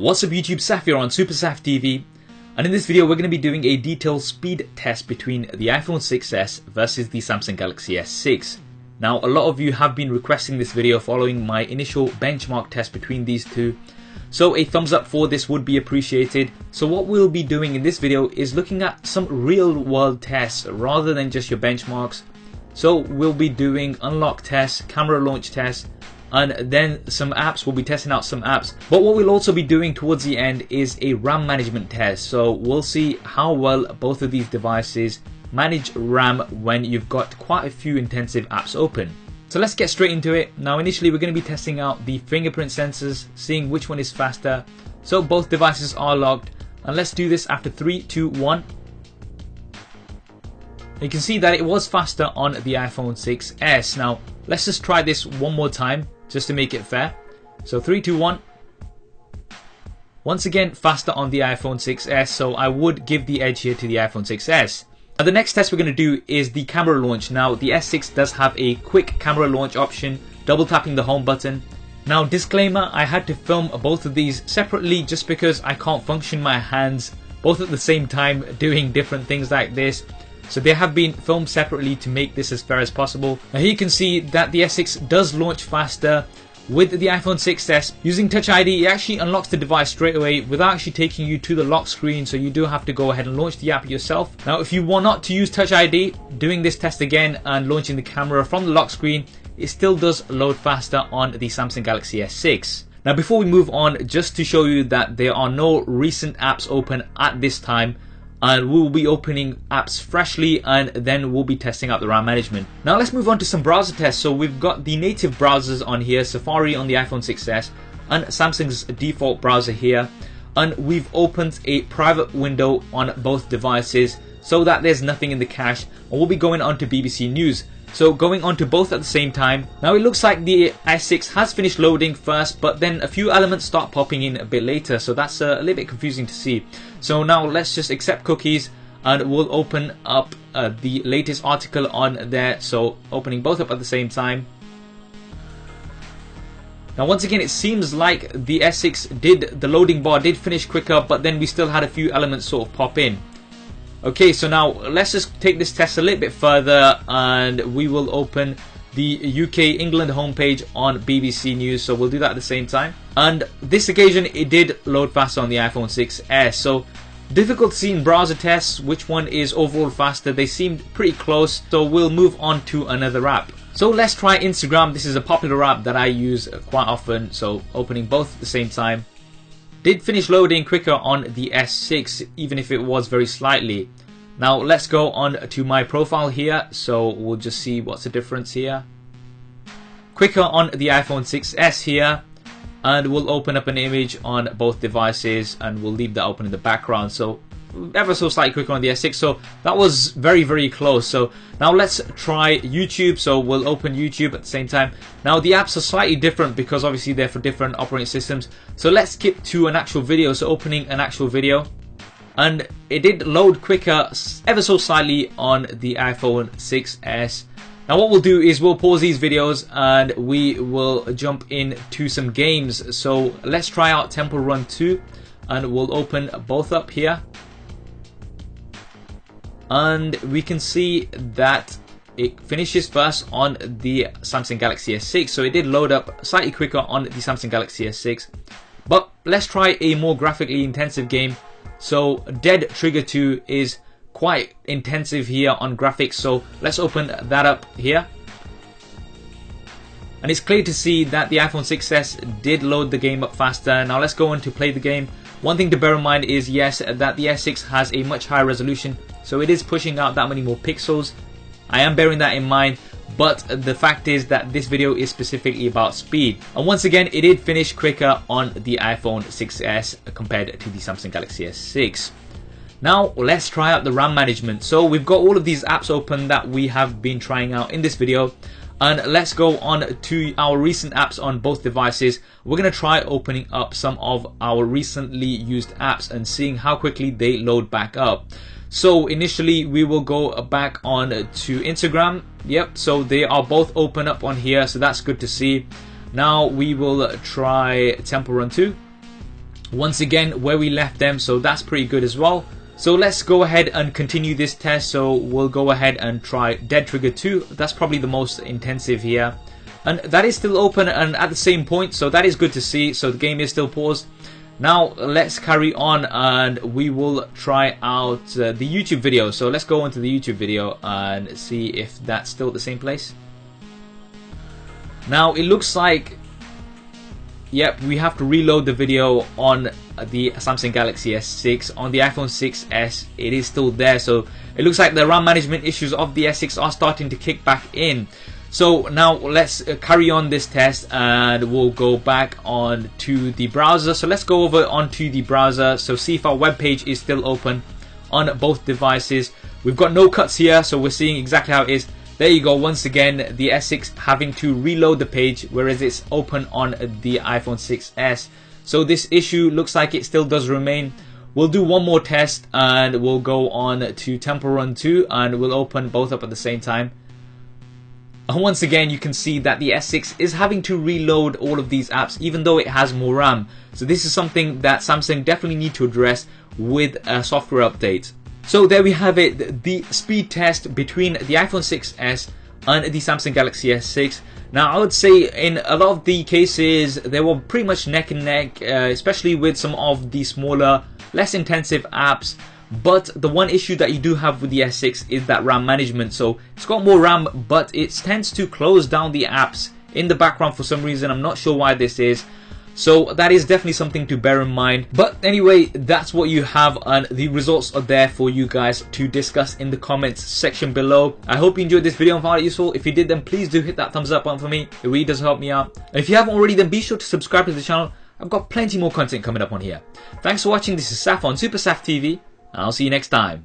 What's up YouTube, Saf here on Super Saf TV, and in this video we're going to be doing a detailed speed test between the iPhone 6s versus the Samsung Galaxy S6. Now a lot of you have been requesting this video following my initial benchmark test between these two, so a thumbs up for this would be appreciated. So what we'll be doing in this video is looking at some real world tests rather than just your benchmarks. So we'll be doing unlock tests, camera launch tests, and then some apps. We'll be testing out some apps, but what we'll also be doing towards the end is a RAM management test. So we'll see how well both of these devices manage RAM when you've got quite a few intensive apps open. So let's get straight into it. Now initially we're going to be testing out the fingerprint sensors, seeing which one is faster. So both devices are locked, and let's do this after 3, 2, 1. You can see that it was faster on the iPhone 6s. Now let's just try this one more time just to make it fair. So 3, 2, 1. Once again faster on the iPhone 6s, so I would give the edge here to the iPhone 6s. Now the next test we're going to do is the camera launch. Now the S6 does have a quick camera launch option, double tapping the home button. Now disclaimer, I had to film both of these separately just because I can't function my hands both at the same time doing different things like this. So they have been filmed separately to make this as fair as possible. Now here you can see that the S6 does launch faster with the iPhone 6s. Using Touch ID, it actually unlocks the device straight away without actually taking you to the lock screen, so you do have to go ahead and launch the app yourself. Now if you want not to use Touch ID, doing this test again and launching the camera from the lock screen, it still does load faster on the Samsung Galaxy S6. Now before we move on, just to show you that there are no recent apps open at this time, and we'll be opening apps freshly and then we'll be testing out the RAM management. Now let's move on to some browser tests. So we've got the native browsers on here, Safari on the iPhone 6s and Samsung's default browser here, and we've opened a private window on both devices so that there's nothing in the cache, and we'll be going on to BBC News. So going on to both at the same time. Now it looks like the S6 has finished loading first, but then a few elements start popping in a bit later, so that's a little bit confusing to see. So now let's just accept cookies and we'll open up the latest article on there. So opening both up at the same time. Now once again it seems like the S6 the loading bar did finish quicker, but then we still had a few elements sort of pop in. Okay, so now let's just take this test a little bit further and we will open the UK England homepage on BBC News. So we'll do that at the same time. And this occasion it did load faster on the iPhone 6s. So difficult to see in browser tests which one is overall faster. They seemed pretty close, so we'll move on to another app. So let's try Instagram. This is a popular app that I use quite often, so opening both at the same time. Did finish loading quicker on the S6, even if it was very slightly. Now let's go on to my profile here, so we'll just see what's the difference here. Quicker on the iPhone 6s here, and we'll open up an image on both devices and we'll leave that open in the background. So ever so slightly quicker on the S6, so that was very close. So now let's try YouTube. So we'll open YouTube at the same time. Now the apps are slightly different because obviously they're for different operating systems, so let's skip to an actual video. So opening an actual video, and it did load quicker ever so slightly on the iPhone 6s. Now what we'll do is we'll pause these videos and we will jump into some games. So let's try out Temple Run 2 and we'll open both up here. And we can see that it finishes first on the Samsung Galaxy S6, so it did load up slightly quicker on the Samsung Galaxy S6. But let's try a more graphically intensive game. So Dead Trigger 2 is quite intensive here on graphics, so let's open that up here. And it's clear to see that the iPhone 6s did load the game up faster. Now let's go on to play the game. One thing to bear in mind is, yes, that the S6 has a much higher resolution, so it is pushing out that many more pixels. I am bearing that in mind, but the fact is that this video is specifically about speed. And once again, it did finish quicker on the iPhone 6s compared to the Samsung Galaxy S6. Now let's try out the RAM management. So we've got all of these apps open that we have been trying out in this video, and let's go on to our recent apps on both devices. We're going to try opening up some of our recently used apps and seeing how quickly they load back up. So initially we will go back on to Instagram. Yep, so they are both open up on here, so that's good to see. Now we will try Temple Run 2. once again where we left them, so that's pretty good as well. So let's go ahead and continue this test. So we'll go ahead and try Dead Trigger 2. That's probably the most intensive here, and that is still open and at the same point, so that is good to see. So the game is still paused. Now let's carry on and we will try out the YouTube video. So let's go into the YouTube video and see if that's still at the same place. Now it looks like, yep, we have to reload the video on the Samsung Galaxy S6. On the iPhone 6s it is still there, so it looks like the RAM management issues of the S6 are starting to kick back in. So now let's carry on this test and we'll go back on to the browser. So let's go over onto the browser, so see if our web page is still open on both devices. We've got no cuts here, so we're seeing exactly how it is. There you go, once again the S6 having to reload the page, whereas it's open on the iPhone 6s. So this issue looks like it still does remain. We'll do one more test and we'll go on to Temple Run 2 and we'll open both up at the same time. And once again you can see that the S6 is having to reload all of these apps even though it has more RAM. So this is something that Samsung definitely need to address with a software update. So there we have it, the speed test between the iPhone 6s and the Samsung Galaxy S6. Now I would say in a lot of the cases they were pretty much neck and neck, especially with some of the smaller, less intensive apps. But the one issue that you do have with the S6 is that RAM management. So it's got more RAM, but it tends to close down the apps in the background for some reason. I'm not sure why this is. So that is definitely something to bear in mind. But anyway, that's what you have, and the results are there for you guys to discuss in the comments section below. I hope you enjoyed this video and found it useful. If you did, then please do hit that thumbs up button for me. It really does help me out. And if you haven't already, then be sure to subscribe to the channel. I've got plenty more content coming up on here. Thanks for watching. This is Saf on Super Saf TV. I'll see you next time.